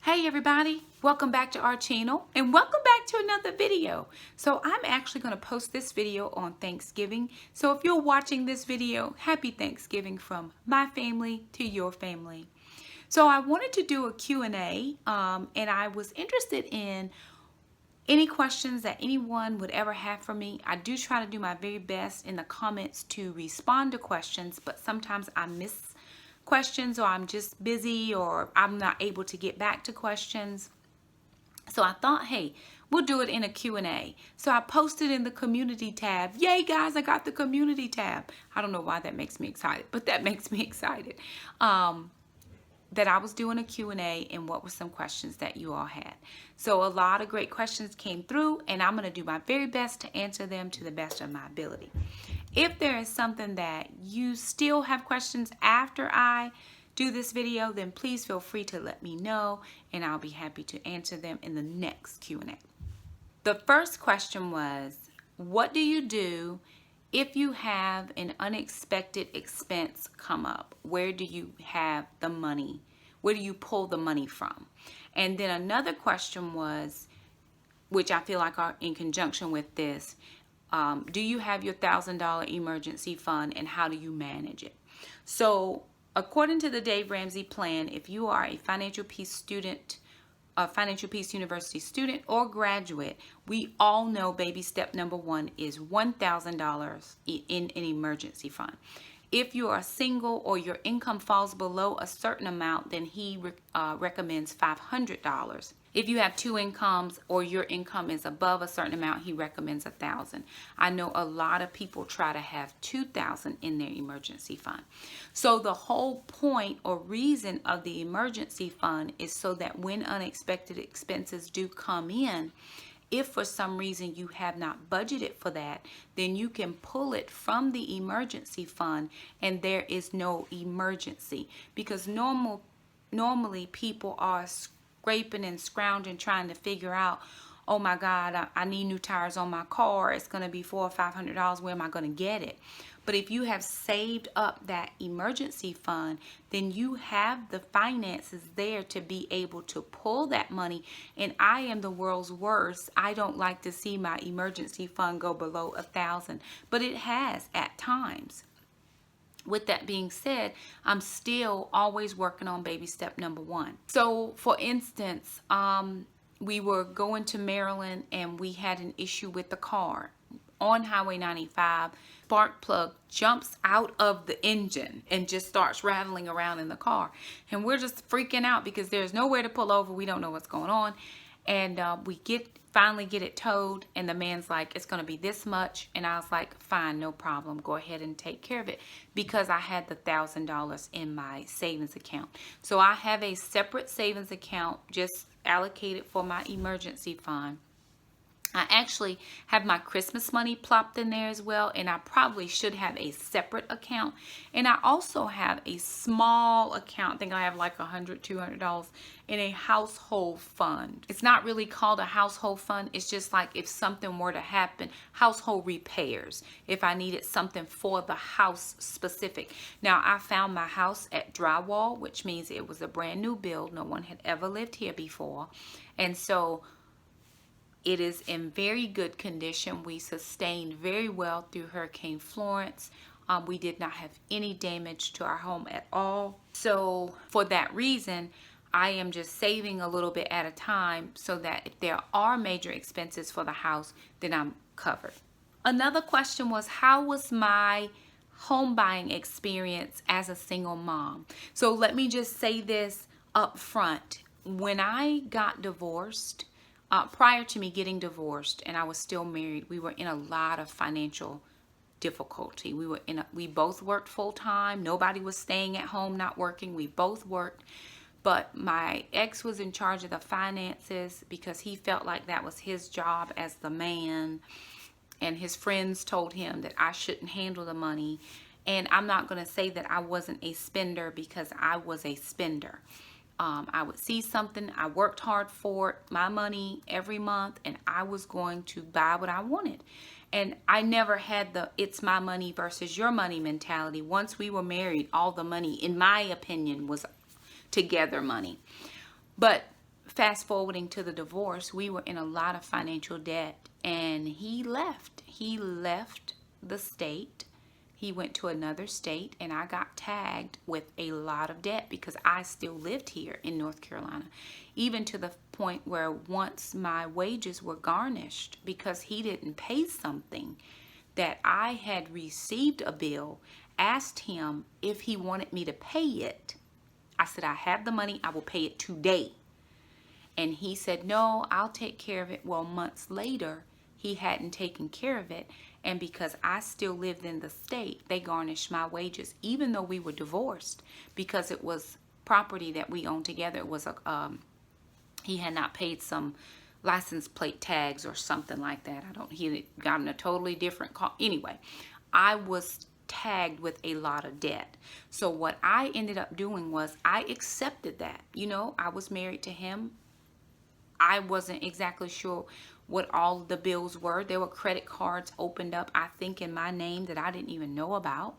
Hey everybody, welcome back to our channel and welcome back to another video. So I'm actually going to post this video on Thanksgiving. So if you're watching this video, happy Thanksgiving from my family to your family. So I wanted to do a Q&A and I was interested in any questions that anyone would ever have for me. I do try to do my very best in the comments to respond to questions, but sometimes I miss questions, or I'm just busy, or I'm not able to get back to questions. So I thought, hey, we'll do it in a Q&A. So I posted in the community tab. Yay guys, I got the community tab. I don't know why that makes me excited, but that makes me excited. That I was doing a Q&A and what were some questions that you all had. So a lot of great questions came through and I'm going to do my very best to answer them to the best of my ability. If there is something that you still have questions after I do this video, then please feel free to let me know and I'll be happy to answer them in the next Q&A. The first question was, what do you do if you have an unexpected expense come up? Where do you have the money? Where do you pull the money from? And then another question was, which I feel like are in conjunction with this, do you have your $1,000 emergency fund and how do you manage it? So according to the Dave Ramsey plan, if you are a Financial Peace student, a Financial Peace University student or graduate, we all know baby step number one is $1,000 in an emergency fund. If you are single or your income falls below a certain amount, then he recommends $500. If you have two incomes or your income is above a certain amount, he recommends $1,000. I know a lot of people try to have $2,000 in their emergency fund. So the whole point or reason of the emergency fund is so that when unexpected expenses do come in, if for some reason you have not budgeted for that, then you can pull it from the emergency fund and there is no emergency. Because normally people are scraping and scrounging trying to figure out, oh my God, I need new tires on my car. It's going to be $400 or $500. Where am I going to get it? But if you have saved up that emergency fund, then you have the finances there to be able to pull that money. And I am the world's worst. I don't like to see my emergency fund go below $1,000, but it has at times. With that being said, I'm still always working on baby step number one. So for instance, we were going to Maryland and we had an issue with the car. On Highway 95, spark plug jumps out of the engine and just starts rattling around in the car. And we're just freaking out because there's nowhere to pull over. We don't know what's going on. And we finally get it towed and the man's like, it's going to be this much. And I was like, fine, no problem. Go ahead and take care of it, because I had the $1,000 in my savings account. So I have a separate savings account just allocated for my emergency fund. I actually have my Christmas money plopped in there as well, and I probably should have a separate account. And I also have a small account, I think I have like $100, $200 in a household fund. It's not really called a household fund. It's just like if something were to happen, household repairs, if I needed something for the house specific. Now, I found my house at drywall, which means it was a brand new build. No one had ever lived here before. And so it is in very good condition. We sustained very well through Hurricane Florence. We did not have any damage to our home at all. So for that reason, I am just saving a little bit at a time so that if there are major expenses for the house, then I'm covered. Another question was, how was my home buying experience as a single mom? So let me just say this up front. When I got divorced, prior to me getting divorced and I was still married, we were in a lot of financial difficulty. We both worked full time. Nobody was staying at home not working. We both worked. But my ex was in charge of the finances because he felt like that was his job as the man. And his friends told him that I shouldn't handle the money. And I'm not going to say that I wasn't a spender, because I was a spender. I would see something, I worked hard for it, my money every month, and I was going to buy what I wanted. And I never had the it's my money versus your money mentality. Once we were married, all the money, in my opinion, was together money. But fast forwarding to the divorce, we were in a lot of financial debt, and he left. He left the state. He went to another state, and I got tagged with a lot of debt because I still lived here in North Carolina, even to the point where once my wages were garnished because he didn't pay something that I had received a bill, asked him if he wanted me to pay it. I said, I have the money, I will pay it today. And he said, no, I'll take care of it. Well, months later, he hadn't taken care of it. And because I still lived in the state, they garnished my wages, even though we were divorced, because it was property that we owned together. It was he had not paid some license plate tags or something like that. He had gotten a totally different call. Anyway, I was tagged with a lot of debt. So what I ended up doing was I accepted that. You know, I was married to him. I wasn't exactly sure what all the bills were. There were credit cards opened up, I think, in my name that I didn't even know about.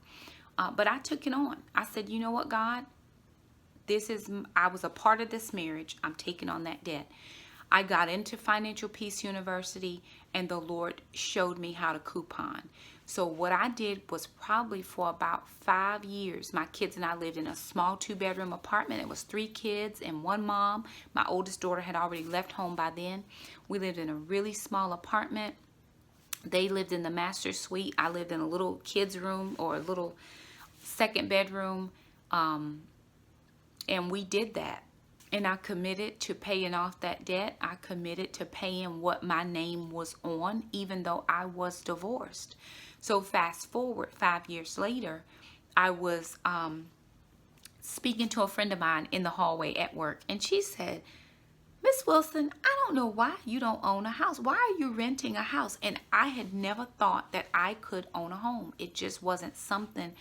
But I took it on. I said, you know what, God? I was a part of this marriage. I'm taking on that debt. I got into Financial Peace University, and the Lord showed me how to coupon. So what I did was probably for about 5 years, my kids and I lived in a small 2-bedroom apartment. It was 3 kids and 1 mom. My oldest daughter had already left home by then. We lived in a really small apartment. They lived in the master suite. I lived in a little kids room or a little 2nd bedroom. And we did that. And I committed to paying off that debt. I committed to paying what my name was on, even though I was divorced. So fast forward 5 years later, I was speaking to a friend of mine in the hallway at work. And she said, Miss Wilson, I don't know why you don't own a house. Why are you renting a house? And I had never thought that I could own a home. It just wasn't something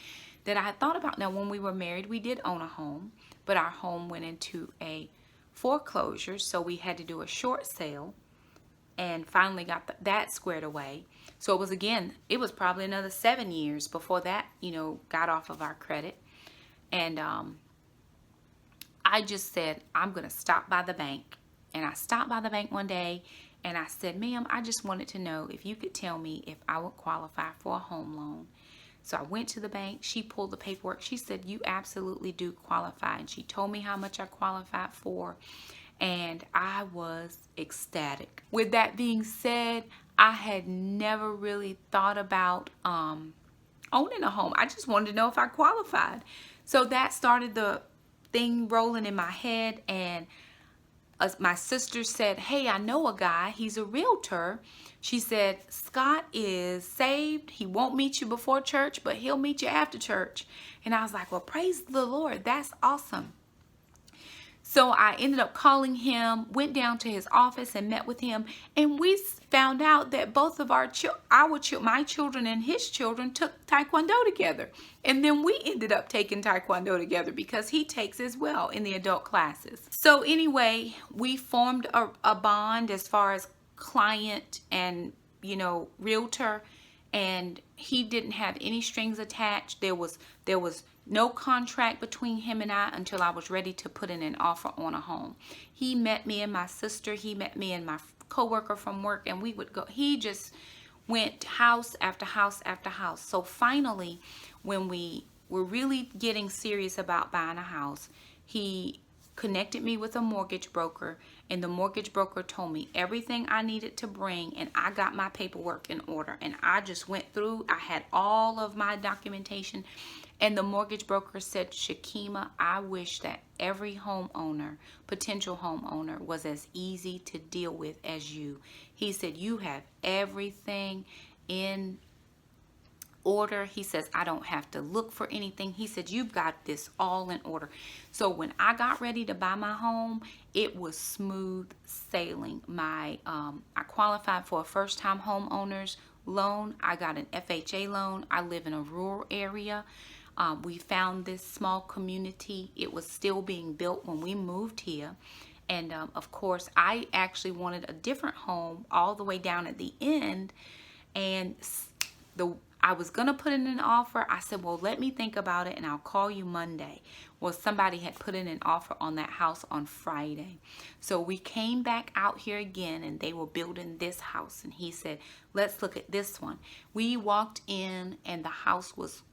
that I had thought about. Now, when we were married, we did own a home, but our home went into a foreclosure, so we had to do a short sale and finally got that squared away. So it was probably another 7 years before that, got off of our credit. And I just said, I'm going to stop by the bank. And I stopped by the bank one day and I said, ma'am, I just wanted to know if you could tell me if I would qualify for a home loan. So I went to the bank. She pulled the paperwork. She said, you absolutely do qualify. And she told me how much I qualified for. And I was ecstatic. With that being said, I had never really thought about owning a home. I just wanted to know if I qualified. So that started the thing rolling in my head. And my sister said, hey, I know a guy. He's a realtor. She said, Scott is saved. He won't meet you before church, but he'll meet you after church. And I was like, well, praise the Lord. That's awesome. So I ended up calling him, went down to his office and met with him. And we found out that both of my children and his children took Taekwondo together. And then we ended up taking Taekwondo together because he takes as well in the adult classes. So anyway, we formed a bond as far as client and, realtor. And he didn't have any strings attached. There was no contract between him and I until I was ready to put in an offer on a home. He met me and my sister. He met me and my coworker from work, and we would go. He just went house after house after house. So finally, when we were really getting serious about buying a house, he connected me with a mortgage broker, and the mortgage broker told me everything I needed to bring, and I got my paperwork in order. And I just went through. I had all of my documentation. And the mortgage broker said, Shakema, I wish that every homeowner, potential homeowner, was as easy to deal with as you. He said, you have everything in order. He says, I don't have to look for anything. He said, you've got this all in order. So when I got ready to buy my home, it was smooth sailing. I qualified for a first-time homeowners loan. I got an FHA loan. I live in a rural area. We found this small community. It was still being built when we moved here. And of course, I actually wanted a different home all the way down at the end. And I was going to put in an offer. I said, well, let me think about it and I'll call you Monday. Well, somebody had put in an offer on that house on Friday. So we came back out here again and they were building this house. And he said, let's look at this one. We walked in and the house was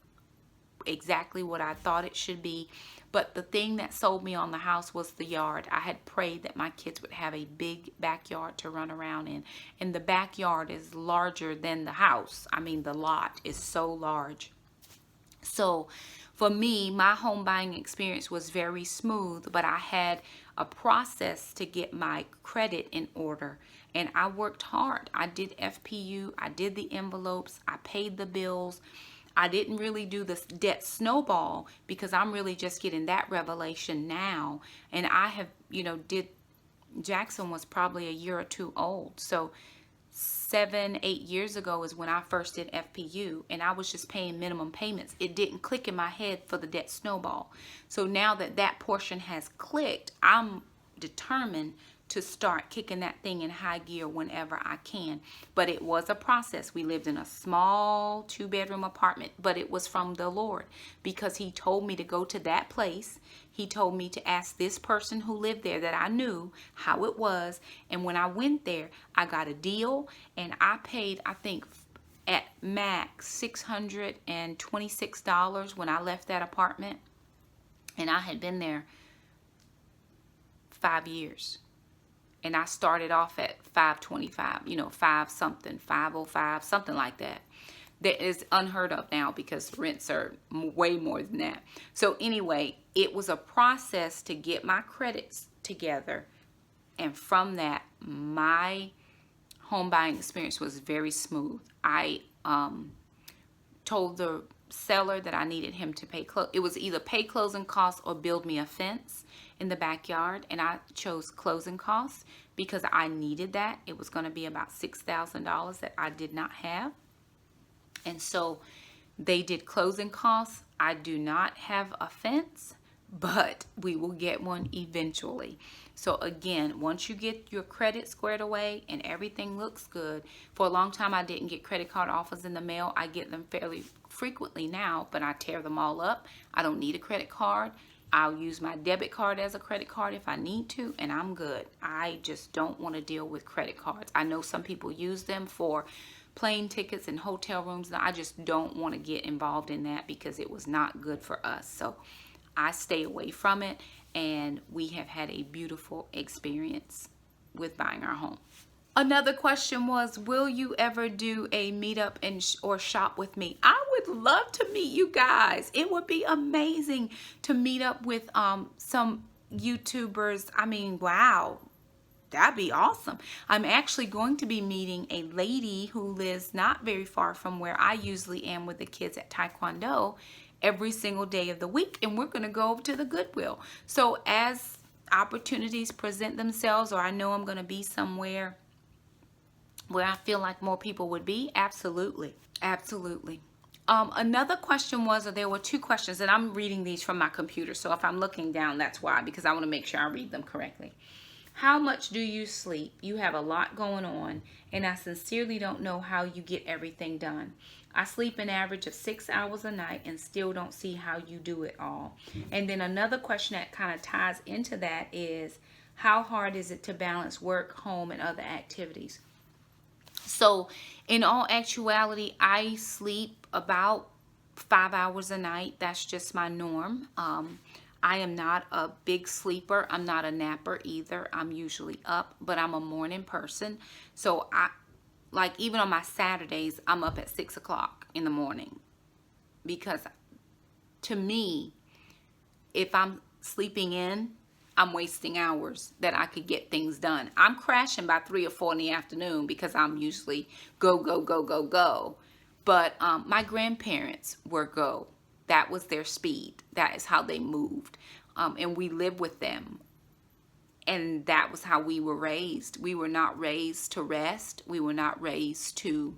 exactly what I thought it should be. But the thing that sold me on the house was the yard. I had prayed that my kids would have a big backyard to run around in. And the backyard is larger than the house. I mean, the lot is so large. So for me, my home buying experience was very smooth, but I had a process to get my credit in order. And I worked hard. I did FPU. I did the envelopes. I paid the bills. I didn't really do the debt snowball because I'm really just getting that revelation now. And I have, Jackson was probably a year or two old. So 7, 8 years ago is when I first did FPU, and I was just paying minimum payments. It didn't click in my head for the debt snowball. So now that that portion has clicked, I'm determined to start kicking that thing in high gear whenever I can. But it was a process. We lived in a small 2-bedroom apartment, but it was from the Lord because he told me to go to that place. He told me to ask this person who lived there that I knew how it was. And when I went there, I got a deal and I paid, I think, at max $626 when I left that apartment. And I had been there 5 years. And I started off at $525, 5 something, $505, something like that. That is unheard of now because rents are way more than that. So anyway, it was a process to get my credits together. And from that, my home buying experience was very smooth. I told the seller that I needed him to pay it was either pay closing costs or build me a fence in the backyard, and I chose closing costs because I needed that. It was going to be about $6,000 that I did not have, and so they did closing costs. I do not have a fence, but we will get one eventually. So again, once you get your credit squared away and everything looks good, for a long time I didn't get credit card offers in the mail. I get them fairly frequently now, but I tear them all up. I don't need a credit card. I'll use my debit card as a credit card if I need to, and I'm good. I just don't want to deal with credit cards. I know some people use them for plane tickets and hotel rooms, and I just don't want to get involved in that because it was not good for us. So I stay away from it, and we have had a beautiful experience with buying our home. Another question was, will you ever do a meetup or shop with me? I would love to meet you guys. It would be amazing to meet up with some YouTubers. I mean, wow, that'd be awesome. I'm actually going to be meeting a lady who lives not very far from where I usually am with the kids at Taekwondo every single day of the week, and we're going to go over to the Goodwill. So as opportunities present themselves, or I know I'm going to be somewhere where I feel like more people would be, absolutely. Absolutely. Another question was, or there were 2 questions, and I'm reading these from my computer, so if I'm looking down, that's why, because I want to make sure I read them correctly. How much do you sleep? You have a lot going on, and I sincerely don't know how you get everything done. I sleep an average of 6 hours a night and still don't see how you do it all. And then another question that kind of ties into that is, how hard is it to balance work, home, and other activities? So in all actuality, I sleep about 5 hours a night. That's just my norm. I am not a big sleeper. I'm not a napper either. I'm usually up, but I'm a morning person. So even on my Saturdays, I'm up at 6 o'clock in the morning, because to me, if I'm sleeping in, I'm wasting hours that I could get things done. I'm crashing by 3 or 4 in the afternoon because I'm usually go, go, go, go, go. But my grandparents were go. That was their speed. That is how they moved. And we lived with them. And that was how we were raised. We were not raised to rest. We were not raised to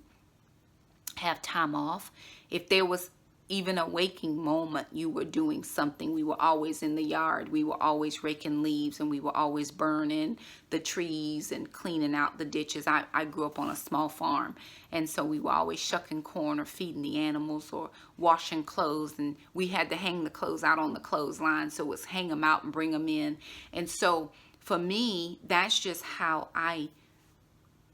have time off. If there was even a waking moment, you were doing something. We were always in the yard. We were always raking leaves, and we were always burning the trees and cleaning out the ditches. I grew up on a small farm, and so we were always shucking corn or feeding the animals or washing clothes, and we had to hang the clothes out on the clothesline, so it's hang them out and bring them in. And so for me, that's just how I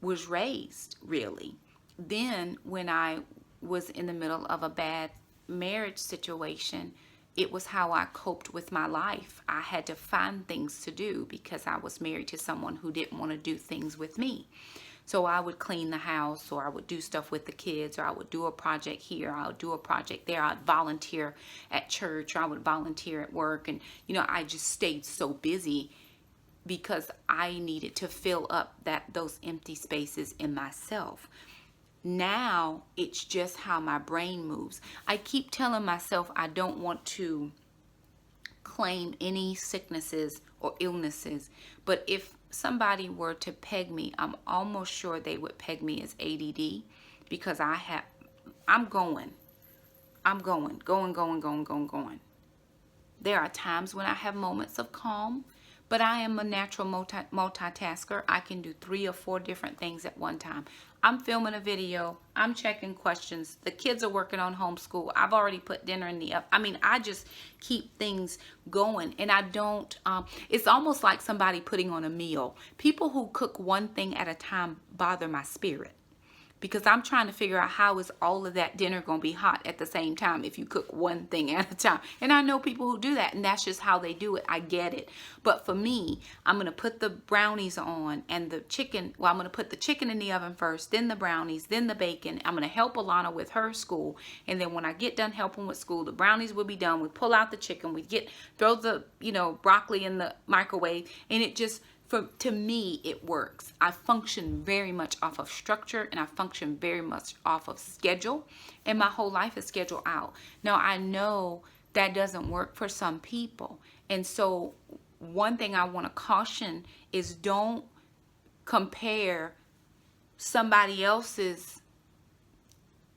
was raised, really. Then when I was in the middle of a bad marriage situation, it was how I coped with my life. I had to find things to do because I was married to someone who didn't want to do things with me. So I would clean the house, or I would do stuff with the kids, or I would do a project here, I would do a project there. I'd volunteer at church, or I would volunteer at work. And I just stayed so busy because I needed to fill up those empty spaces in myself. Now it's just how my brain moves. I keep telling myself I don't want to claim any sicknesses or illnesses, but if somebody were to peg me, I'm almost sure they would peg me as ADD, because I'm going. There are times when I have moments of calm, but I am a natural multitasker. I can do 3 or 4 different things at one time. I'm filming a video. I'm checking questions. The kids are working on homeschool. I've already put dinner in the oven. I just keep things going. And I don't, it's almost like somebody putting on a meal. People who cook one thing at a time bother my spirit, because I'm trying to figure out how is all of that dinner going to be hot at the same time if you cook one thing at a time. And I know people who do that, and that's just how they do it. I get it. But for me, I'm going to put the brownies on and the chicken. Well, I'm going to put the chicken in the oven first, then the brownies, then the bacon. I'm going to help Alana with her school. And then when I get done helping with school, the brownies will be done. We pull out the chicken. We throw the, broccoli in the microwave. And it just, to me, it works. I function very much off of structure, and I function very much off of schedule, and my whole life is scheduled out. Now, I know that doesn't work for some people, and so one thing I want to caution is don't compare somebody else's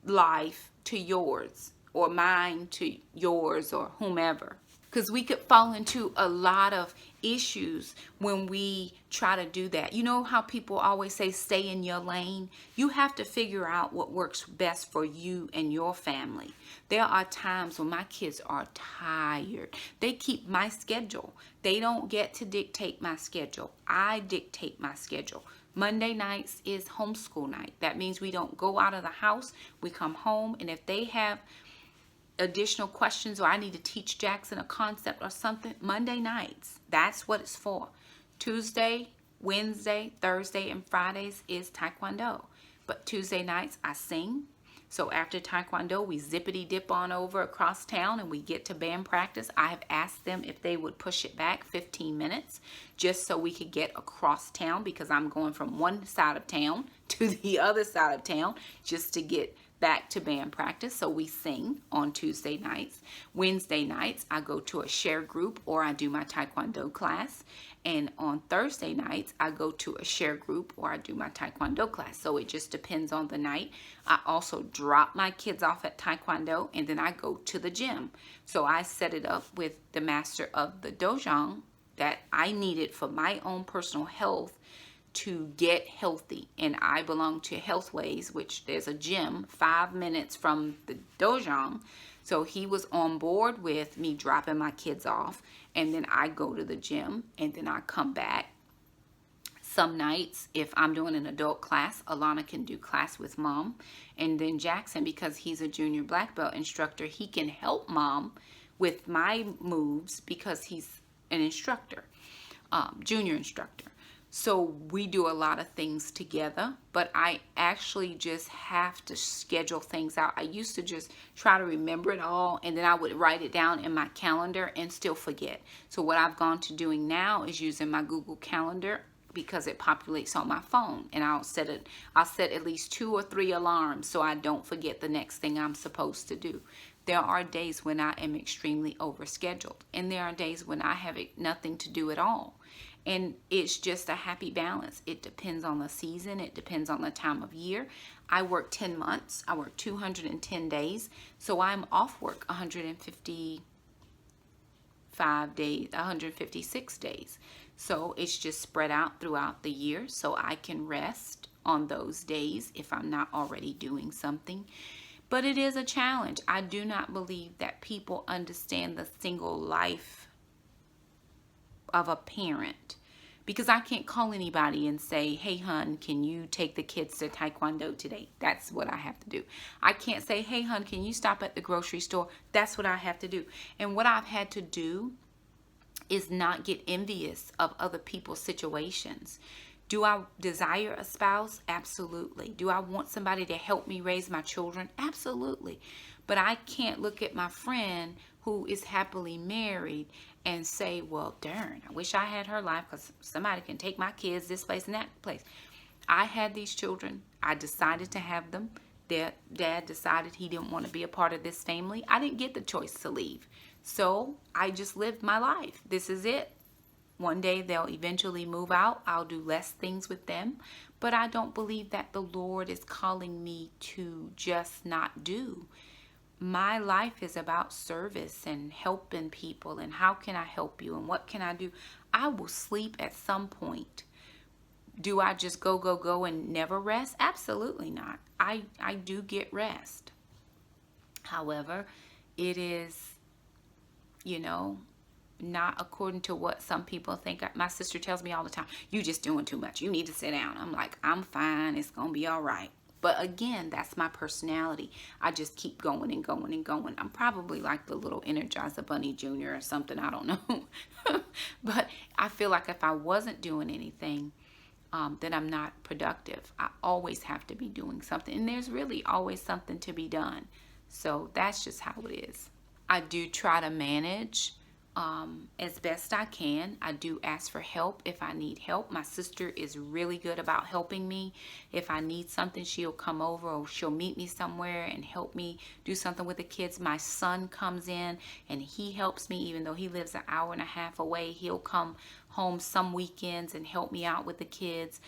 life to yours, or mine to yours, or whomever. Because we could fall into a lot of issues when we try to do that. You know how people always say, stay in your lane? You have to figure out what works best for you and your family. There are times when my kids are tired. They keep my schedule. They don't get to dictate my schedule. I dictate my schedule. Monday nights is homeschool night. That means we don't go out of the house. We come home, and if they have additional questions, or I need to teach Jackson a concept or something, Monday nights, that's what it's for. Tuesday, Wednesday, Thursday, and Fridays is Taekwondo. But Tuesday nights I sing. So after Taekwondo, we zippity dip on over across town and we get to band practice. I have asked them if they would push it back 15 minutes just so we could get across town, because I'm going from one side of town to the other side of town just to get back to band practice. So we sing on Tuesday nights. Wednesday nights I go to a share group, or I do my Taekwondo class. And on Thursday nights I go to a share group, or I do my Taekwondo class. So it just depends on the night. I also drop my kids off at Taekwondo, and then I go to the gym. So I set it up with the master of the dojang that I needed for my own personal health to get healthy. And I belong to Healthways, which there's a gym 5 minutes from the dojang. So he was on board with me dropping my kids off, and then I go to the gym, and then I come back. Some nights, if I'm doing an adult class, Alana can do class with mom, and then Jackson, because he's a junior black belt instructor, he can help mom with my moves because he's an instructor, junior instructor. So we do a lot of things together, but I actually just have to schedule things out. I used to just try to remember it all, and then I would write it down in my calendar and still forget. So what I've gone to doing now is using my Google Calendar, because it populates on my phone, and I'll set at least 2 or 3 alarms so I don't forget the next thing I'm supposed to do. There are days when I am extremely overscheduled, and there are days when I have nothing to do at all. And it's just a happy balance. It depends on the season. It depends on the time of year. I work 10 months. I work 210 days. So I'm off work 155 days, 156 days. So it's just spread out throughout the year so I can rest on those days if I'm not already doing something. But it is a challenge. I do not believe that people understand the single life of a parent, because I can't call anybody and say, hey, hun, can you take the kids to Taekwondo today? That's what I have to do. I can't say, hey, hun, can you stop at the grocery store? That's what I have to do. And what I've had to do is not get envious of other people's situations. Do I desire a spouse? Absolutely. Do I want somebody to help me raise my children? Absolutely. But I can't look at my friend who is happily married and say, well, darn, I wish I had her life because somebody can take my kids this place and that place. I had these children. I decided to have them. Their dad decided he didn't want to be a part of this family. I didn't get the choice to leave. So I just lived my life. This is it. One day they'll eventually move out. I'll do less things with them. But I don't believe that the Lord is calling me to just not do. My life is about service and helping people, and how can I help you and what can I do? I will sleep at some point. Do I just go and never rest? Absolutely not. I do get rest. However, it is, not according to what some people think. My sister tells me all the time, you just doing too much. You need to sit down. I'm like, I'm fine. It's going to be all right. But again, that's my personality. I just keep going and going and going. I'm probably like the little Energizer Bunny Jr. or something. I don't know. But I feel like if I wasn't doing anything, then I'm not productive. I always have to be doing something. And there's really always something to be done. So that's just how it is. I do try to manage as best I can. I do ask for help if I need help. My sister is really good about helping me. If I need something, she'll come over or she'll meet me somewhere and help me do something with the kids. My son comes in and he helps me, even though he lives an hour and a half away. He'll come home some weekends and help me out with the kids.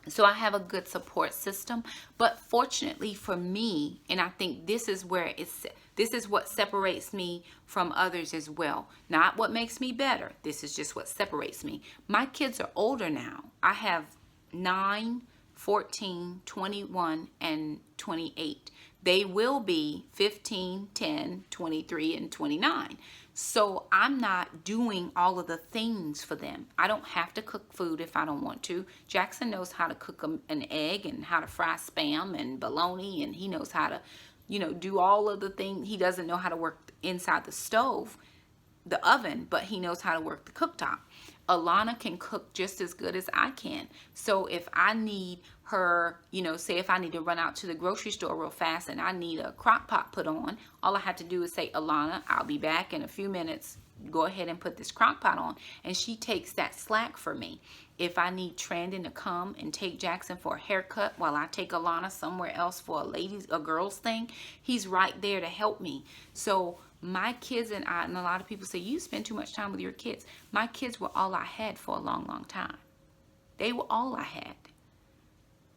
So I have a good support system. But fortunately for me, and I think this is what separates me from others as well. Not what makes me better. This is just what separates me. My kids are older now. I have 9, 14, 21, and 28. They will be 15, 10, 23, and 29. So I'm not doing all of the things for them. I don't have to cook food if I don't want to. Jackson knows how to cook an egg and how to fry Spam and bologna, and he knows how to, do all of the things. He doesn't know how to work inside the stove, the oven, but he knows how to work the cooktop. Alana can cook just as good as I can. So if I need her, say if I need to run out to the grocery store real fast and I need a crock pot put on, all I have to do is say, Alana, I'll be back in a few minutes. Go ahead and put this crock pot on. And she takes that slack for me. If I need Trandon to come and take Jackson for a haircut while I take Alana somewhere else for a girl's thing, he's right there to help me. So my kids and I, and a lot of people say, you spend too much time with your kids. My kids were all I had for a long, long time. They were all I had.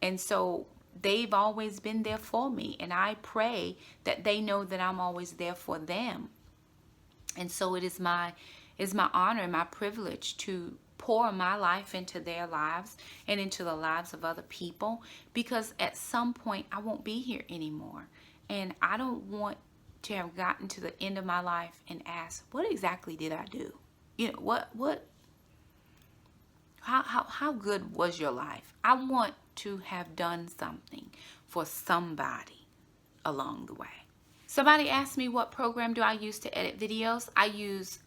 And so they've always been there for me. And I pray that they know that I'm always there for them. And so it is my honor and my privilege to pour my life into their lives and into the lives of other people, because at some point I won't be here anymore. And I don't want to have gotten to the end of my life and asked, what exactly did I do? How good was your life? I want to have done something for somebody along the way. Somebody asked me, what program do I use to edit videos? I use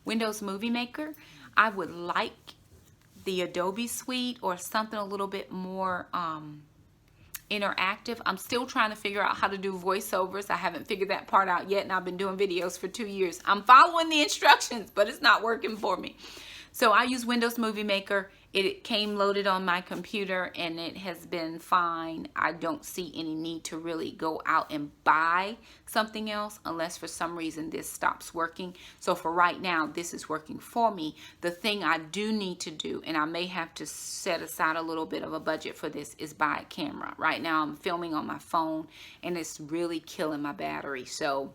Windows Movie Maker. I would like the Adobe Suite or something a little bit more interactive. I'm still trying to figure out how to do voiceovers. I haven't figured that part out yet, and I've been doing videos for 2 years. I'm following the instructions, but it's not working for me. So I use Windows Movie Maker, It came loaded on my computer and it has been fine. I don't see any need to really go out and buy something else unless for some reason this stops working. So for right now, this is working for me. The thing I do need to do, and I may have to set aside a little bit of a budget for this, is buy a camera. Right now I'm filming on my phone and it's really killing my battery. So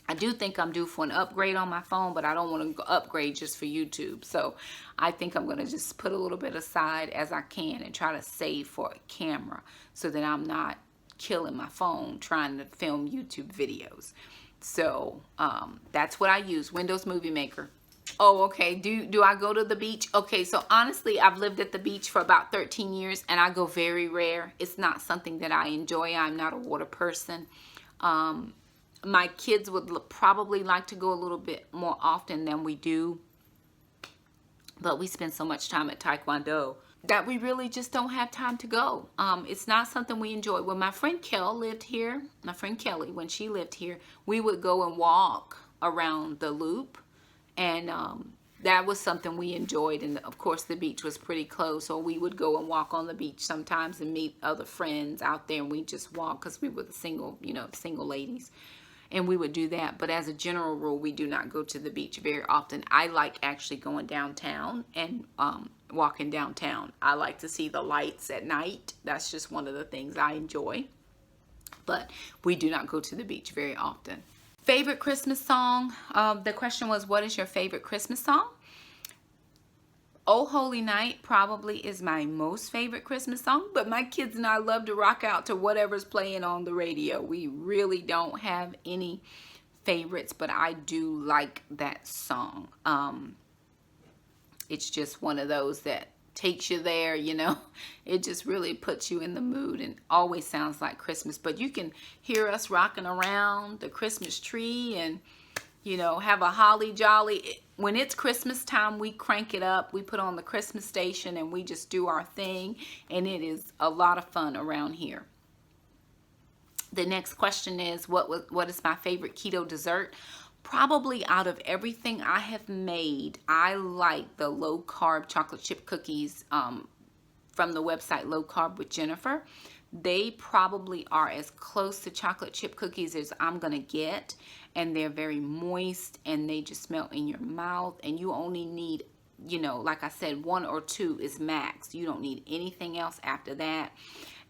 I do think I'm due for an upgrade on my phone, but I don't want to upgrade just for YouTube. So I think I'm going to just put a little bit aside as I can and try to save for a camera so that I'm not killing my phone trying to film YouTube videos. So that's what I use, Windows Movie Maker. Oh, okay. Do I go to the beach? Okay, so honestly, I've lived at the beach for about 13 years and I go very rare. It's not something that I enjoy. I'm not a water person. My kids would probably like to go a little bit more often than we do, but we spend so much time at Taekwondo that we really just don't have time to go. It's not something we enjoy. When my friend Kel lived here, my friend Kelly, when she lived here, we would go and walk around the loop, and that was something we enjoyed. And of course the beach was pretty close, so we would go and walk on the beach sometimes and meet other friends out there, and we just walk because we were the single ladies. And we would do that. But as a general rule, we do not go to the beach very often. I like actually going downtown and walking downtown. I like to see the lights at night. That's just one of the things I enjoy. But we do not go to the beach very often. Favorite Christmas song? The question was, what is your favorite Christmas song? Oh Holy Night probably is my most favorite Christmas song, but my kids and I love to rock out to whatever's playing on the radio. We really don't have any favorites, but I do like that song. It's just one of those that takes you there, you know. It just really puts you in the mood and always sounds like Christmas. But you can hear us rocking around the Christmas tree and, you know, have a holly jolly. When it's Christmas time, we crank it up. We put on the Christmas station and we just do our thing. And it is a lot of fun around here. The next question is, what is my favorite keto dessert? Probably out of everything I have made, I like the low carb chocolate chip cookies from the website Low Carb with Jennifer. They probably are as close to chocolate chip cookies as I'm gonna get, and they're very moist and they just melt in your mouth, and you only need, you know, like I said, 1 or 2 is max. You don't need anything else after that.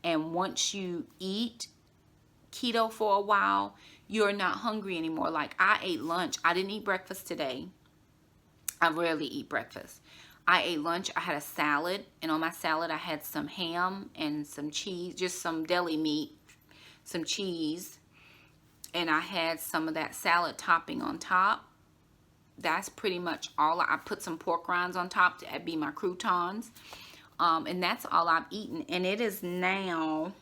And once you eat keto for a while, you're not hungry anymore. Like I ate lunch. I didn't eat breakfast today. I rarely eat breakfast. I ate lunch. I had a salad, and on my salad I had some ham and some cheese, just some deli meat, some cheese, and I had some of that salad topping on top. That's pretty much all. I put some pork rinds on top to be my croutons, and that's all I've eaten. And it is now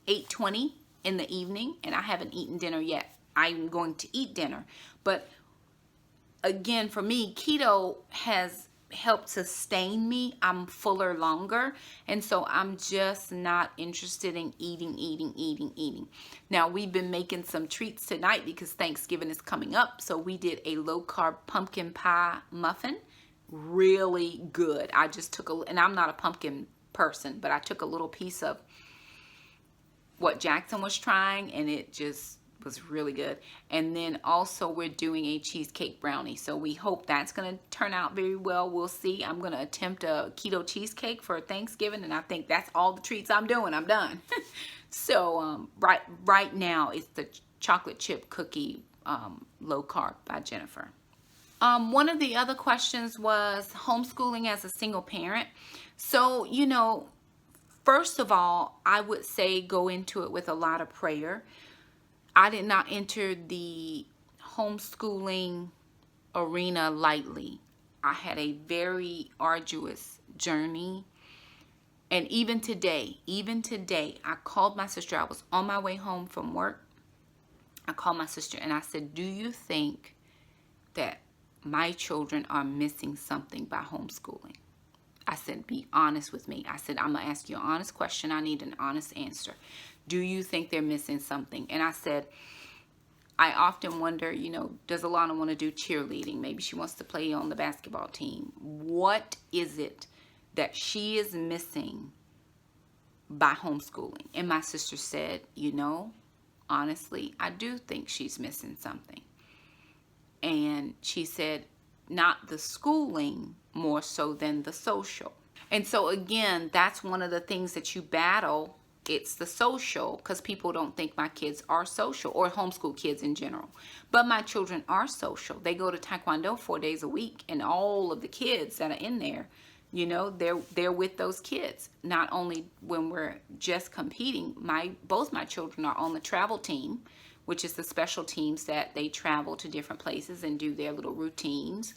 8:20 in the evening, and I haven't eaten dinner yet. I'm going to eat dinner, but again, for me, keto has helped sustain me. I'm fuller longer, and so I'm just not interested in eating. Now, we've been making some treats tonight because Thanksgiving is coming up, so we did a low-carb pumpkin pie muffin. Really good. I just took and I'm not a pumpkin person, but I took a little piece of what Jackson was trying, and it just was really good. And then also we're doing a cheesecake brownie, so we hope that's going to turn out very well. We'll see. I'm going to attempt a keto cheesecake for Thanksgiving, and I think that's all the treats I'm doing. I'm done. So right now it's the chocolate chip cookie low carb by Jennifer. One of the other questions was homeschooling as a single parent. So, you know, first of all, I would say go into it with a lot of prayer. I did not enter the homeschooling arena lightly. I had a very arduous journey. And even today, I called my sister. I was on my way home from work. I called my sister and I said, do you think that my children are missing something by homeschooling? I said, be honest with me. I said, I'm going to ask you an honest question. I need an honest answer. Do you think they're missing something? And I said, I often wonder, you know, does Alana want to do cheerleading? Maybe she wants to play on the basketball team. What is it that she is missing by homeschooling. And my sister said, you know, honestly, I do think she's missing something. And she said, not the schooling more so than the social. And so again, that's one of the things that you battle. It's the social, because people don't think my kids are social, or homeschool kids in general. But my children are social. They go to Taekwondo 4 days a week, and all of the kids that are in there, you know, they're with those kids. Not only when we're just competing, both my children are on the travel team, which is the special teams that they travel to different places and do their little routines.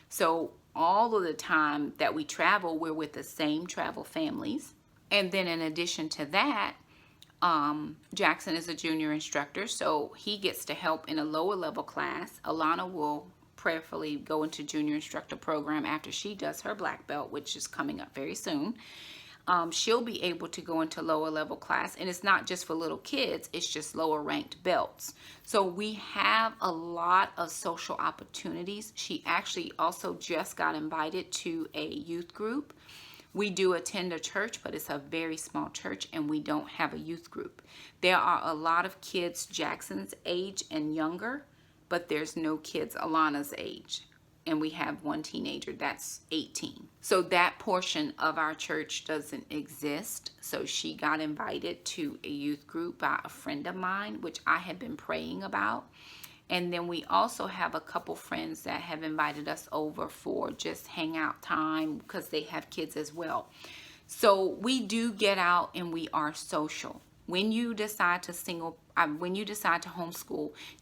So all of the time that we travel, we're with the same travel families. And then in addition to that, Jackson is a junior instructor, so he gets to help in a lower level class. Alana will prayerfully go into junior instructor program after she does her black belt, which is coming up very soon. She'll be able to go into lower level class, and it's not just for little kids, it's just lower ranked belts. So we have a lot of social opportunities. She actually also just got invited to a youth group. We do attend a church, but it's a very small church, and we don't have a youth group. There are a lot of kids Jackson's age and younger, but there's no kids Alana's age. And we have one teenager that's 18. So that portion of our church doesn't exist. So she got invited to a youth group by a friend of mine, which I had been praying about. And then we also have a couple friends that have invited us over for just hangout time, because they have kids as well. So we do get out and we are social. When you decide to homeschool,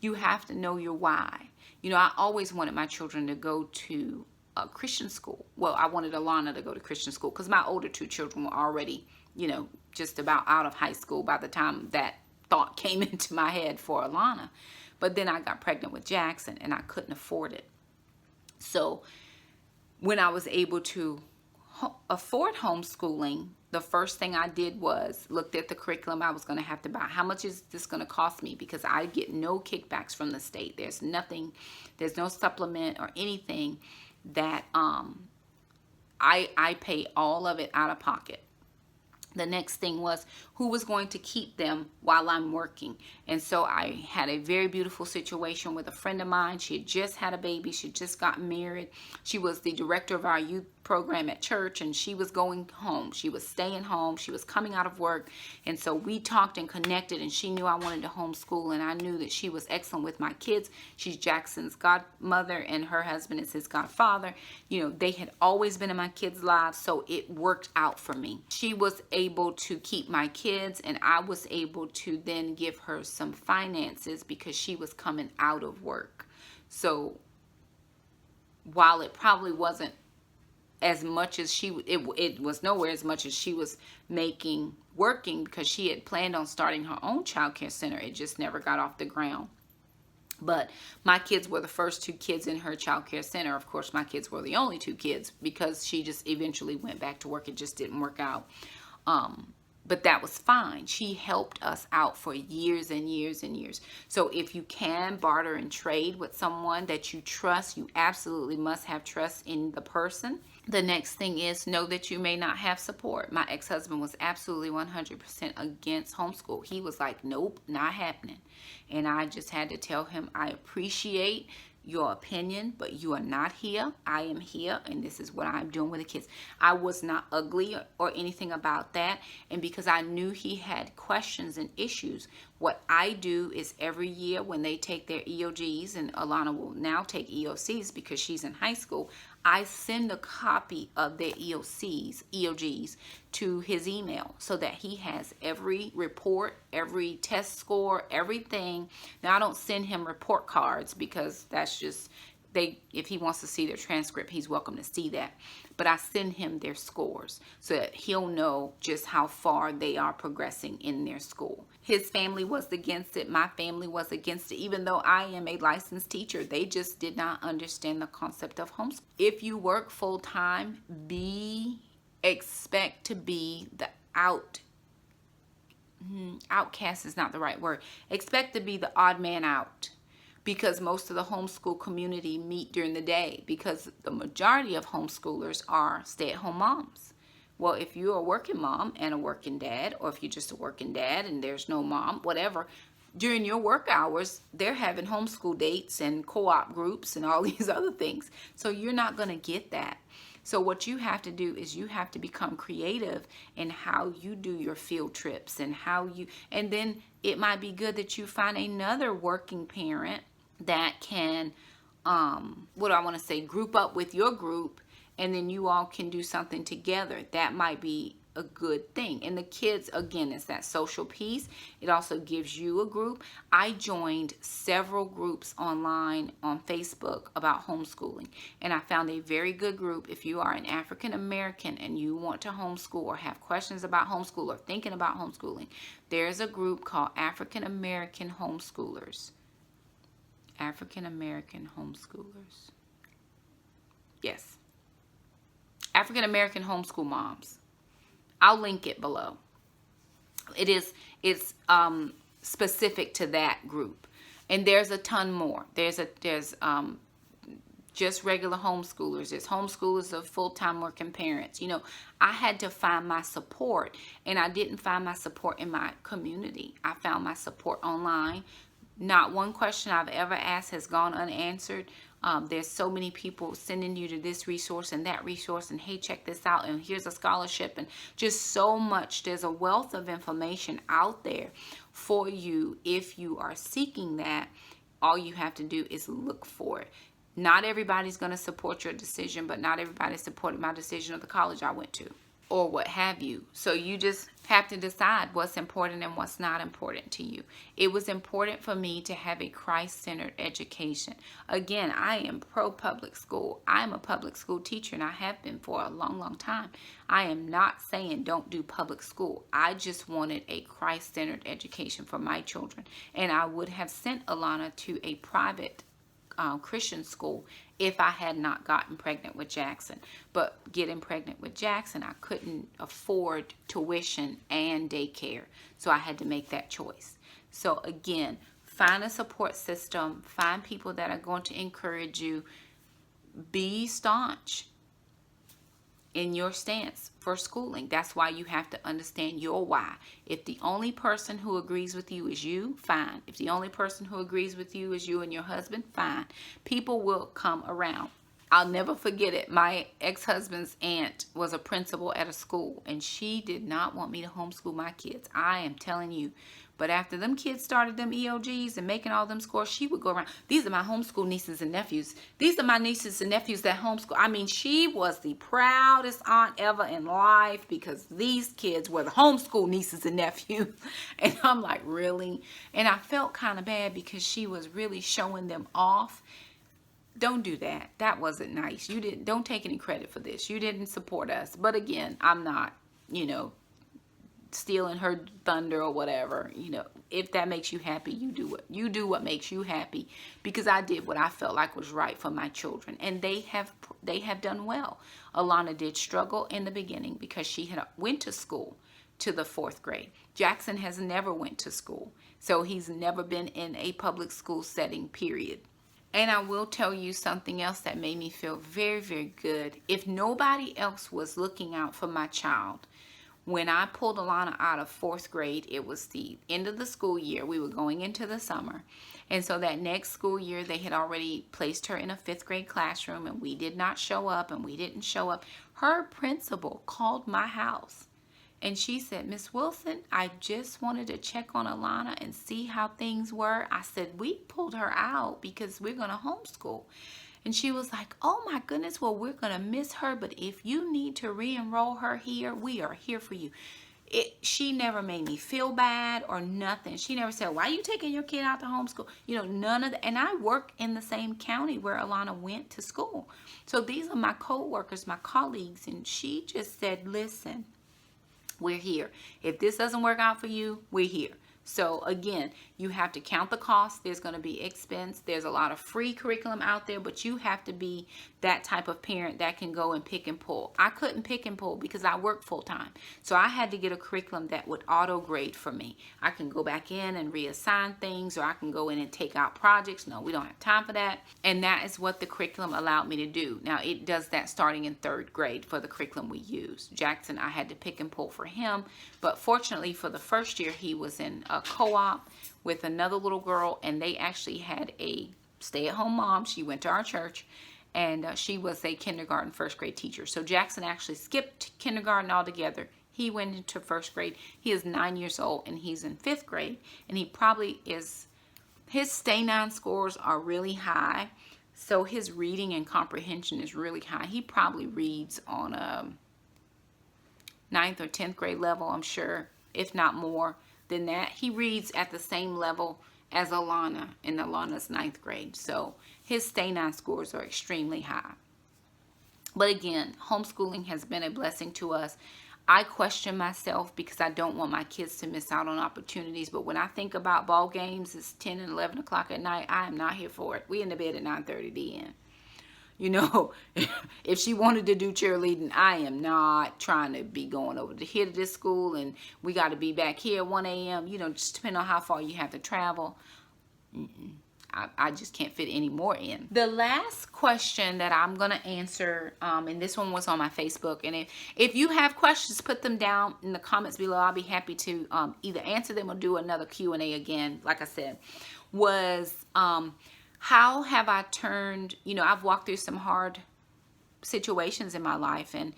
you have to know your why. You know, I always wanted my children to go to a Christian school. Well, I wanted Alana to go to Christian school because my older two children were already, you know, just about out of high school by the time that thought came into my head for Alana. But then I got pregnant with Jackson and I couldn't afford it. So when I was able to afford homeschooling, the first thing I did was looked at the curriculum I was going to have to buy. How much is this going to cost me? Because I get no kickbacks from the state. There's nothing, there's no supplement or anything that I pay all of it out of pocket. The next thing was who was going to keep them while I'm working. And so I had a very beautiful situation with a friend of mine. She had just had a baby. She just got married. She was the director of our youth program at church, and she was going home. She was staying home. She was coming out of work. And so we talked and connected, and she knew I wanted to homeschool, and I knew that she was excellent with my kids. She's Jackson's godmother, and her husband is his godfather. You know, they had always been in my kids' lives, so it worked out for me. She was able to keep my kids, and I was able to then give her some finances because she was coming out of work. So while it probably wasn't as much as it was nowhere as much as she was making working, because she had planned on starting her own child care center. It just never got off the ground. But my kids were the first 2 kids in her child care center. Of course, my kids were the only 2 kids because she just eventually went back to work. It just didn't work out. But that was fine. She helped us out for years and years and years. So if you can barter and trade with someone that you trust, you absolutely must have trust in the person. The next thing is know that you may not have support. My ex-husband was absolutely 100% against homeschool. He was like, nope, not happening. And I just had to tell him, I appreciate your opinion, but you are not here. I am here, and this is what I'm doing with the kids. I was not ugly or anything about that. And because I knew he had questions and issues, what I do is every year when they take their EOGs, and Alana will now take EOCs because she's in high school, I send a copy of their EOGs to his email so that he has every report, every test score, everything. Now, I don't send him report cards because that's just, if he wants to see their transcript, he's welcome to see that. But I send him their scores so that he'll know just how far they are progressing in their school. His family was against it. My family was against it. Even though I am a licensed teacher, they just did not understand the concept of homeschool. If you work full time, expect to be the outcast is not the right word. Expect to be the odd man out, because most of the homeschool community meet during the day, because the majority of homeschoolers are stay-at-home moms. Well, if you're a working mom and a working dad, or if you're just a working dad and there's no mom, whatever, during your work hours, they're having homeschool dates and co-op groups and all these other things. So you're not going to get that. So what you have to do is you have to become creative in how you do your field trips and and then it might be good that you find another working parent that can, group up with your group, and then you all can do something together. That might be a good thing. And the kids, again, it's that social piece. It also gives you a group. I joined several groups online on Facebook about homeschooling, and I found a very good group. If you are an African American and you want to homeschool or have questions about homeschool or thinking about homeschooling, there's a group called African American Homeschoolers. African American Homeschoolers. Yes. African American Homeschool Moms. I'll link it below. It's specific to that group, and there's a ton more. There's just regular homeschoolers. There's homeschoolers of full-time working parents. You know, I had to find my support, and I didn't find my support in my community. I found my support online. Not one question I've ever asked has gone unanswered. There's so many people sending you to this resource and that resource, and hey, check this out, and here's a scholarship, and just so much. There's a wealth of information out there for you if you are seeking that. All you have to do is look for it. Not everybody's going to support your decision, but not everybody supported my decision of the college I went to, or what have you. So you just have to decide what's important and what's not important to you. It was important for me to have a Christ-centered education. Again, I am pro-public school. I'm a public school teacher, and I have been for a long, long time. I am not saying don't do public school. I just wanted a Christ-centered education for my children. And I would have sent Alana to a private Christian school if I had not gotten pregnant with Jackson. But getting pregnant with Jackson, I couldn't afford tuition and daycare, so I had to make that choice. So again, find a support system, find people that are going to encourage you. Be staunch in your stance for schooling. That's why you have to understand your why. If the only person who agrees with you is you, fine. If the only person who agrees with you is you and your husband, fine. People will come around. I'll never forget it. My ex-husband's aunt was a principal at a school, and she did not want me to homeschool my kids. I am telling you. But after them kids started them EOGs and making all them scores, she would go around. These are my homeschool nieces and nephews. These are my nieces and nephews that homeschool. I mean, she was the proudest aunt ever in life because these kids were the homeschool nieces and nephews. And I'm like, really? And I felt kind of bad because she was really showing them off. Don't do that. That wasn't nice. Don't take any credit for this. You didn't support us. But again, I'm not, stealing her thunder or whatever. If that makes you happy, you do what makes you happy, because I did what I felt like was right for my children, and they have done well. Alana did struggle in the beginning because she had went to school to the 4th grade. Jackson has never went to school, so he's never been in a public school setting, period. And I will tell you something else that made me feel very, very good. If nobody else was looking out for my child, when I pulled Alana out of 4th grade, it was the end of the school year. We were going into the summer. And so that next school year, they had already placed her in a 5th grade classroom, and we did not show up, and we didn't show up. Her principal called my house, and she said, "Miss Wilson, I just wanted to check on Alana and see how things were." I said, "We pulled her out because we're going to homeschool." And she was like, "Oh my goodness, well, we're going to miss her, but if you need to re-enroll her here, we are here for you." She never made me feel bad or nothing. She never said, "Why are you taking your kid out to homeschool?" None of that. And I work in the same county where Alana went to school. So these are my co-workers, my colleagues, and she just said, "Listen, we're here. If this doesn't work out for you, we're here." So again, You have to count the cost. There's going to be expense. There's a lot of free curriculum out there, but you have to be that type of parent that can go and pick and pull. I couldn't pick and pull because I work full time. So I had to get a curriculum that would auto grade for me. I can go back in and reassign things, or I can go in and take out projects. No, we don't have time for that. And that is what the curriculum allowed me to do. Now it does that starting in 3rd grade for the curriculum we use. Jackson, I had to pick and pull for him, but fortunately for the first year he was in a co-op with another little girl, and they actually had a stay-at-home mom. She went to our church, and she was a kindergarten 1st grade teacher. So Jackson actually skipped kindergarten altogether. He went into 1st grade. He is 9 years old, and he's in 5th grade, and he probably is, his stay 9 scores are really high, so his reading and comprehension is really high. He probably reads on a 9th or 10th grade level, I'm sure, if not more than that. He reads at the same level as Alana, and Alana's 9th grade. So his stay 9 scores are extremely high. But again, homeschooling has been a blessing to us. I question myself because I don't want my kids to miss out on opportunities. But when I think about ball games, it's 10 and 11 o'clock at night. I am not here for it. We in the bed at 9:30 p.m. You know, if she wanted to do cheerleading, I am not trying to be going over to here to this school and we got to be back here at 1 a.m. You know, just depending on how far you have to travel. I just can't fit any more in. The last question that I'm going to answer, and this one was on my Facebook, and if you have questions, put them down in the comments below. I'll be happy to either answer them or do another Q&A again, like I said, was how have I turned, you know, I've walked through some hard situations in my life, and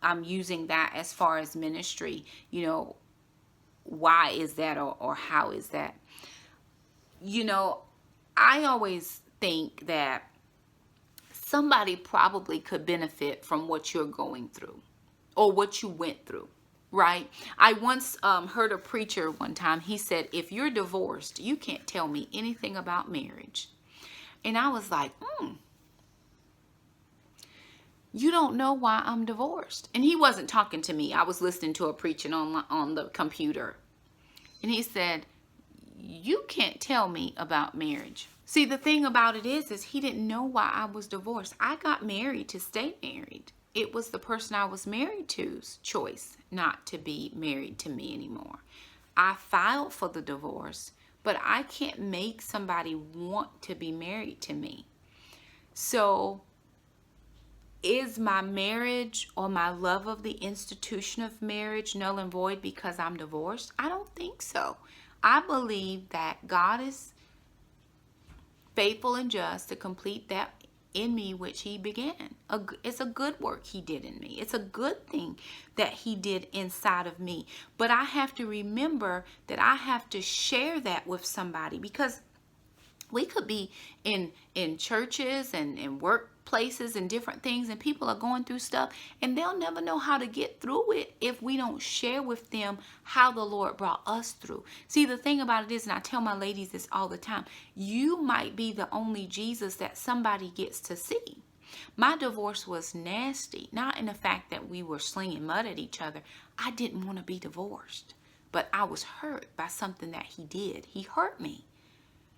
I'm using that as far as ministry. You know, why is that, or how is that? You know, I always think that somebody probably could benefit from what you're going through or what you went through, right? I once heard a preacher one time. He said, if you're divorced, you can't tell me anything about marriage. And I was like, you don't know why I'm divorced. And he wasn't talking to me. I was listening to a preaching on the computer. And he said, you can't tell me about marriage. See, the thing about it is he didn't know why I was divorced. I got married to stay married. It was the person I was married to's choice not to be married to me anymore. I filed for the divorce, but I can't make somebody want to be married to me. So is my marriage or my love of the institution of marriage null and void because I'm divorced? I don't think so. I believe that God is faithful and just to complete that in me which he began. It's a good work he did in me. It's a good thing that he did inside of me. But I have to remember that I have to share that with somebody, because we could be in churches and in workplaces and different things, and people are going through stuff, and they'll never know how to get through it if we don't share with them how the Lord brought us through. See, the thing about it is, and I tell my ladies this all the time, you might be the only Jesus that somebody gets to see. My divorce was nasty, not in the fact that we were slinging mud at each other. I didn't want to be divorced, but I was hurt by something that he did. He hurt me.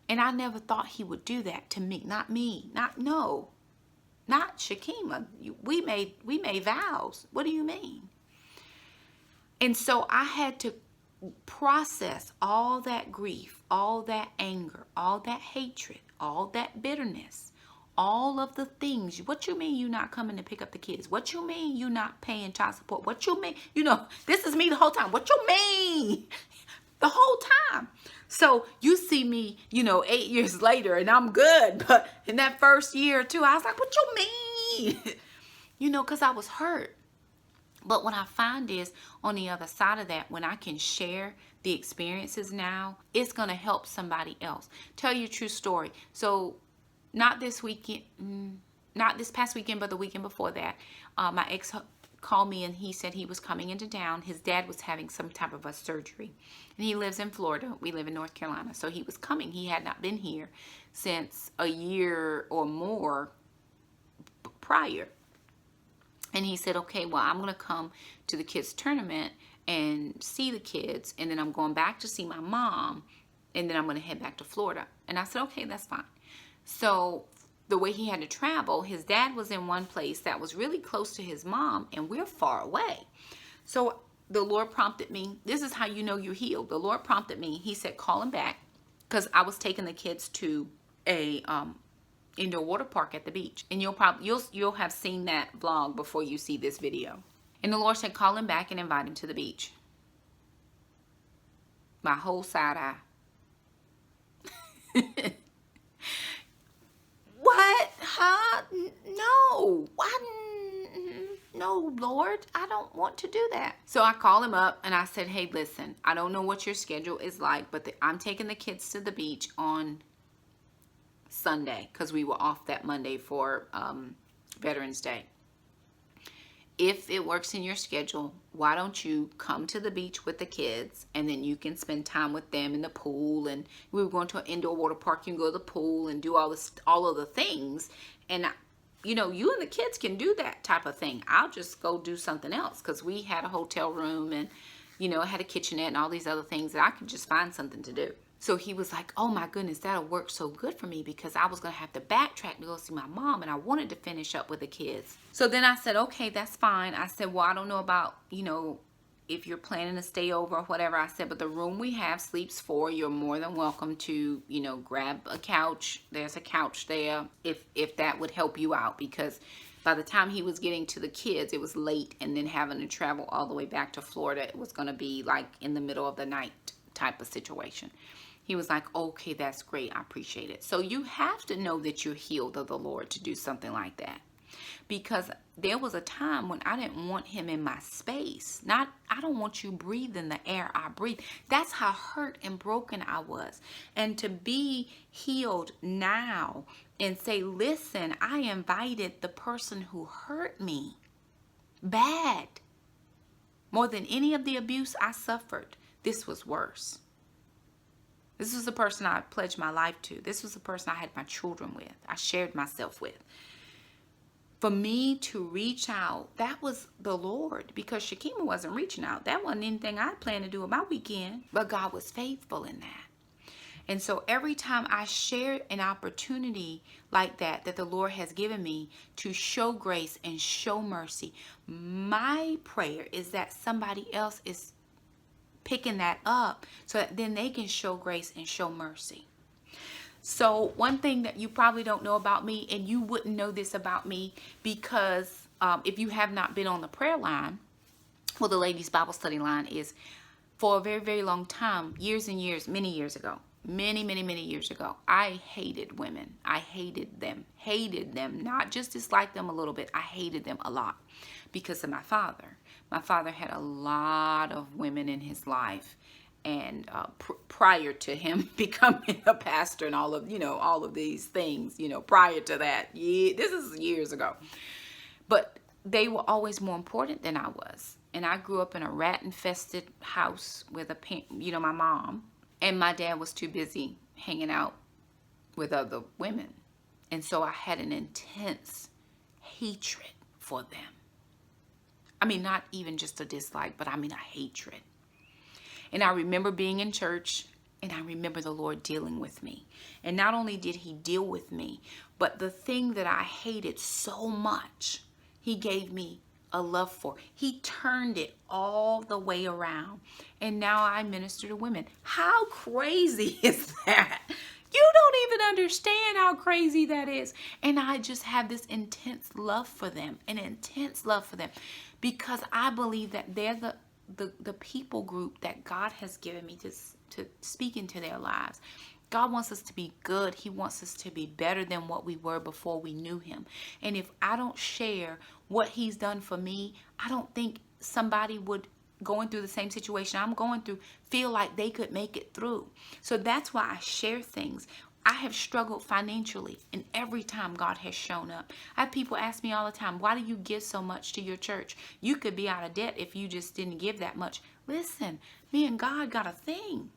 And I never thought he would do that to me. Not me. Not Shakema. We made vows. What do you mean? And so I had to process all that grief, all that anger, all that hatred, all that bitterness, all of the things. What you mean you not coming to pick up the kids? What you mean you not paying child support? What you mean? You know, this is me the whole time. What you mean? The whole time. So you see me, you know, 8 years later and I'm good. But in that first year or two, I was like, what you mean? You know, because I was hurt. But what I find is on the other side of that, when I can share the experiences now, it's going to help somebody else. Tell you a true story. So not this weekend, not this past weekend, but the weekend before that, my ex called me and he said he was coming into town. His dad was having some type of a surgery. And he lives in Florida. We live in North Carolina. So he was coming. He had not been here since a year or more prior. And he said, okay, well, I'm going to come to the kids' tournament and see the kids. And then I'm going back to see my mom and then I'm going to head back to Florida. And I said, okay, that's fine. So the way he had to travel, his dad was in one place that was really close to his mom, and we're far away. So the Lord prompted me. This is how you know you're healed. The Lord prompted me. He said, call him back, because I was taking the kids to a indoor water park at the beach. And you'll have seen that vlog before you see this video. And the Lord said, call him back and invite him to the beach. My whole side eye. What? Huh? No. No, Lord, I don't want to do that. So I called him up and I said, hey, listen, I don't know what your schedule is like, but I'm taking the kids to the beach on Sunday, because we were off that Monday for Veterans Day. If it works in your schedule, why don't you come to the beach with the kids, and then you can spend time with them in the pool. And we were going to an indoor water park. You can go to the pool and do all of the things. And you know, you and the kids can do that type of thing. I'll just go do something else, because we had a hotel room and, you know, had a kitchenette and all these other things that I could just find something to do. So he was like, oh my goodness, that'll work so good for me, because I was going to have to backtrack to go see my mom, and I wanted to finish up with the kids. So then I said, okay, that's fine. I said, well, I don't know about, you know, if you're planning to stay over or whatever. I said, but the room we have sleeps 4. You're more than welcome to, you know, grab a couch. There's a couch there if that would help you out, because by the time he was getting to the kids, it was late, and then having to travel all the way back to Florida, it was going to be like in the middle of the night type of situation. He was like, okay, that's great. I appreciate it. So you have to know that you're healed of the Lord to do something like that. Because there was a time when I didn't want him in my space. I don't want you breathing the air I breathe. That's how hurt and broken I was. And to be healed now and say, listen, I invited the person who hurt me bad. More than any of the abuse I suffered, this was worse. This was the person I pledged my life to. This was the person I had my children with. I shared myself with. For me to reach out, that was the Lord, because Shakema wasn't reaching out. That wasn't anything I planned to do on my weekend, but God was faithful in that. And so every time I share an opportunity like that the Lord has given me to show grace and show mercy, my prayer is that somebody else is picking that up so that then they can show grace and show mercy. So one thing that you probably don't know about me, and you wouldn't know this about me, because if you have not been on the prayer line, well, the ladies Bible study line, is for a very, very long time, years and years, many years ago, many years ago, I hated women. I hated them, not just disliked them a little bit. I hated them a lot because of my father. My father had a lot of women in his life, and prior to him becoming a pastor and all of these things, prior to that, this is years ago. But they were always more important than I was. And I grew up in a rat-infested house with my mom, and my dad was too busy hanging out with other women. And so I had an intense hatred for them. I mean, not even just a dislike, but I mean a hatred. And I remember being in church, and I remember the Lord dealing with me. And not only did he deal with me, but the thing that I hated so much, he gave me a love for. He turned it all the way around. And now I minister to women. How crazy is that? You don't even understand how crazy that is. And I just have this intense love for them, because I believe that they're the people group that God has given me to speak into their lives. God wants us to be good. He wants us to be better than what we were before we knew him. And if I don't share what he's done for me, I don't think somebody would, going through the same situation I'm going through, feel like they could make it through. So that's why I share things. I have struggled financially, and every time God has shown up. I have people ask me all the time, why do you give so much to your church? You could be out of debt if you just didn't give that much. Listen, me and God got a thing.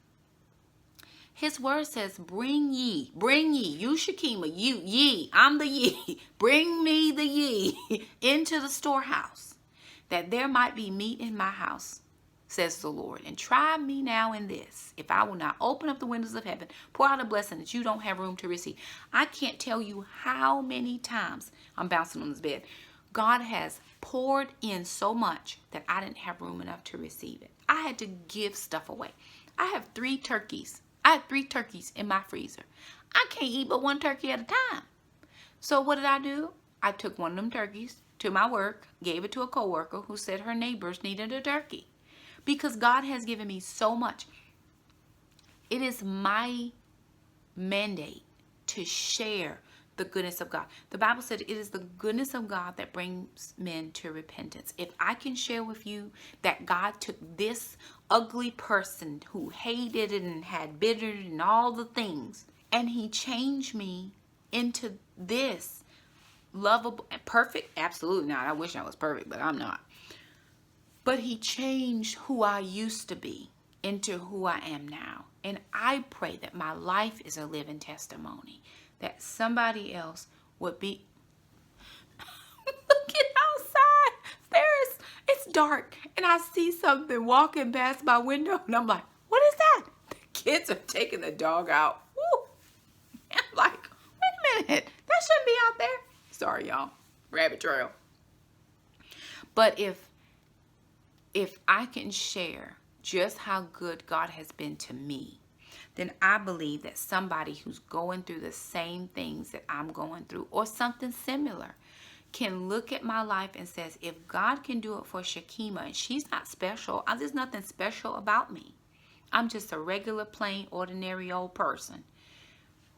His word says, bring ye, you Shakema, ye, I'm the ye, bring me the ye into the storehouse, that there might be meat in my house. says the Lord. And try me now in this. If I will not open up the windows of heaven, pour out a blessing that you don't have room to receive. I can't tell you how many times I'm bouncing on this bed. God has poured in so much that I didn't have room enough to receive it. I had to give stuff away. I have 3 turkeys. I had 3 turkeys in my freezer. I can't eat but 1 turkey at a time. So what did I do? I took one of them turkeys to my work, gave it to a coworker who said her neighbors needed a turkey. Because God has given me so much. It is my mandate to share the goodness of God. The Bible said it is the goodness of God that brings men to repentance. If I can share with you that God took this ugly person who hated and had bitter and all the things, and he changed me into this lovable and perfect, absolutely not. I wish I was perfect, but I'm not. But he changed who I used to be into who I am now. And I pray that my life is a living testimony, that somebody else would be. Looking outside, it's dark, and I see something walking past my window, and I'm like, what is that? The kids are taking the dog out. Woo. I'm like, wait a minute, that shouldn't be out there. Sorry, y'all. Rabbit trail. But if I can share just how good God has been to me, then I believe that somebody who's going through the same things that I'm going through or something similar can look at my life and says, if God can do it for Shakema, and she's not special, there's nothing special about me. I'm just a regular, plain, ordinary old person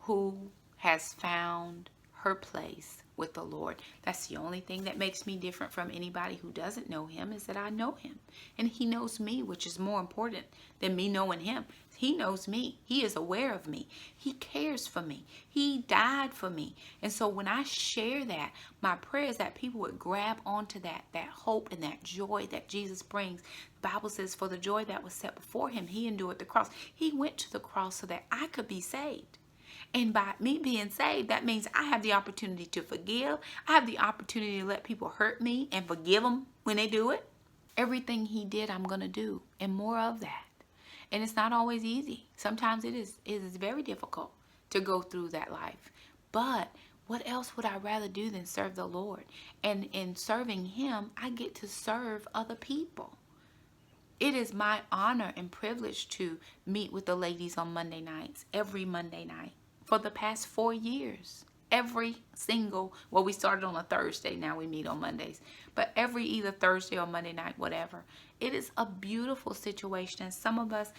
who has found her place with the Lord. That's the only thing that makes me different from anybody who doesn't know him, is that I know him. And he knows me, which is more important than me knowing him. He knows me. He is aware of me. He cares for me. He died for me. And so when I share that, my prayer is that people would grab onto that hope and that joy that Jesus brings. The Bible says, for the joy that was set before him, he endured the cross. He went to the cross so that I could be saved. And by me being saved, that means I have the opportunity to forgive. I have the opportunity to let people hurt me and forgive them when they do it. Everything he did, I'm going to do, and more of that. And it's not always easy. Sometimes it is very difficult to go through that life. But what else would I rather do than serve the Lord? And in serving him, I get to serve other people. It is my honor and privilege to meet with the ladies on Monday nights, every Monday night. For the past 4 years, every single, well, we started on a Thursday, now we meet on Mondays, but every either Thursday or Monday night, whatever. It is a beautiful situation, and some of us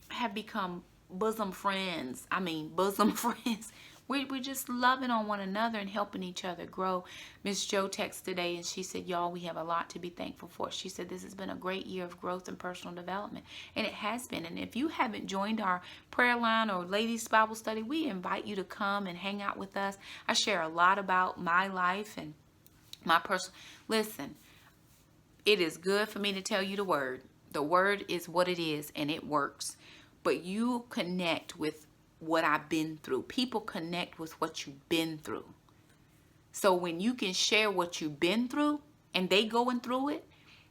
have become bosom friends. Bosom friends. We're just loving on one another and helping each other grow. Miss Jo texted today and she said, y'all, we have a lot to be thankful for. She said this has been a great year of growth and personal development. And it has been. And if you haven't joined our prayer line or ladies Bible study, we invite you to come and hang out with us. I share a lot about my life and my personal. Listen, it is good for me to tell you the word. The word is what it is and it works. But you connect with what I've been through. People connect with what you've been through. So when you can share what you've been through and they going through it,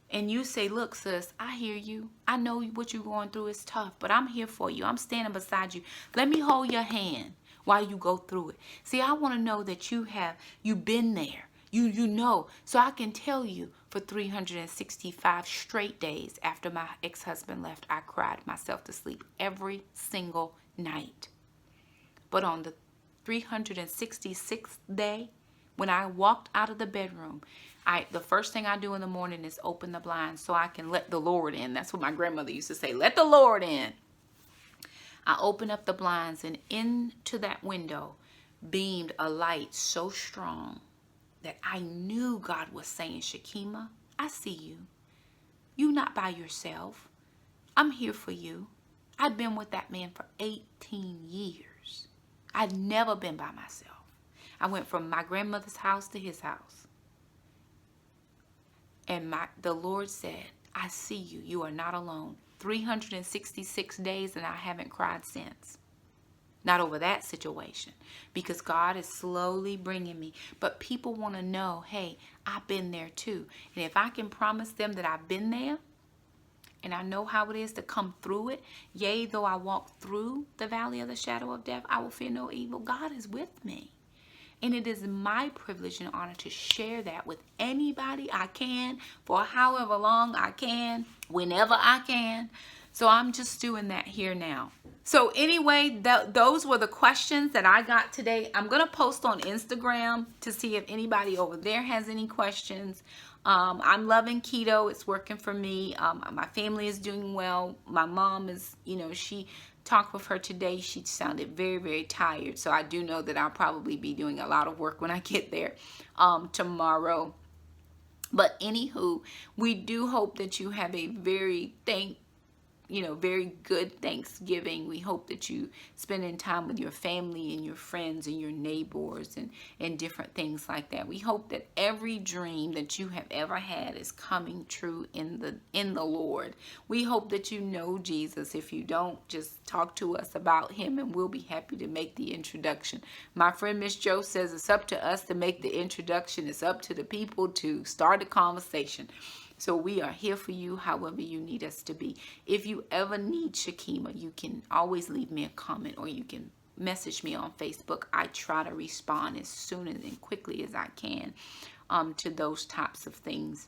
and you say, look, sis, I hear you. I know what you're going through is tough, but I'm here for you. I'm standing beside you. Let me hold your hand while you go through it. See, I want to know that you've been there. You know. So I can tell you, for 365 straight days after my ex-husband left, I cried myself to sleep every single night. But on the 366th day, when I walked out of the bedroom, the first thing I do in the morning is open the blinds so I can let the Lord in. That's what my grandmother used to say, let the Lord in. I opened up the blinds, and into that window beamed a light so strong that I knew God was saying, Shakema, I see you. You're not by yourself. I'm here for you. I've been with that man for 18 years. I'd never been by myself. I went from my grandmother's house to his house. And the Lord said, I see you. You are not alone. 366 days and I haven't cried since. Not over that situation, because God is slowly bringing me. But people want to know, hey, I've been there too. And if I can promise them that I've been there And I know how it is to come through it. Yea, though I walk through the valley of the shadow of death, I will fear no evil. God is with me. And it is my privilege and honor to share that with anybody I can, for however long I can, whenever I can. So I'm just doing that here now. So anyway, those were the questions that I got today. I'm going to post on Instagram to see if anybody over there has any questions. I'm loving keto. It's working for me. My family is doing well. My mom is, she talked with her today. She sounded very, very tired. So I do know that I'll probably be doing a lot of work when I get there tomorrow. But anywho, we do hope that you have a very very good Thanksgiving. We hope that you spending time with your family and your friends and your neighbors and different things like that. We hope that every dream that you have ever had is coming true in the Lord. We hope that you know Jesus. If you don't, just talk to us about him and we'll be happy to make the introduction. My friend Miss Jo says it's up to us to make the introduction. It's up to the people to start a conversation. So we are here for you however you need us to be. If you ever need Shakema, you can always leave me a comment or you can message me on Facebook. I try to respond as soon and quickly as I can to those types of things.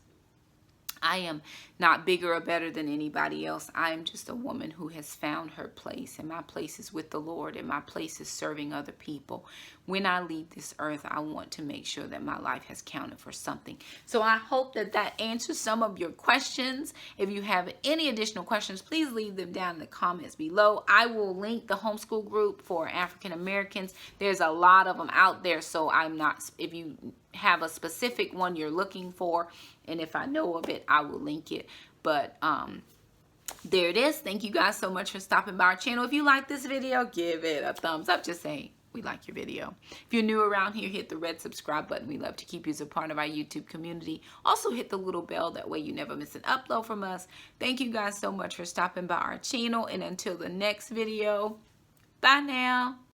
I am not bigger or better than anybody else. I am just a woman who has found her place, and my place is with the Lord, and my place is serving other people. When I leave this earth, I want to make sure that my life has counted for something. So I hope that that answers some of your questions. If you have any additional questions, please leave them down in the comments below. I will link the homeschool group for African Americans. There's a lot of them out there, so if you have a specific one you're looking for, and if I know of it, I will link it. But there it is. Thank you guys so much for stopping by our channel. If you like this video, give it a thumbs up. Just saying we like your video. If you're new around here, hit the red subscribe button. We love to keep you as a part of our YouTube community. Also hit the little bell, that way you never miss an upload from us. Thank you guys so much for stopping by our channel, and until the next video, bye now.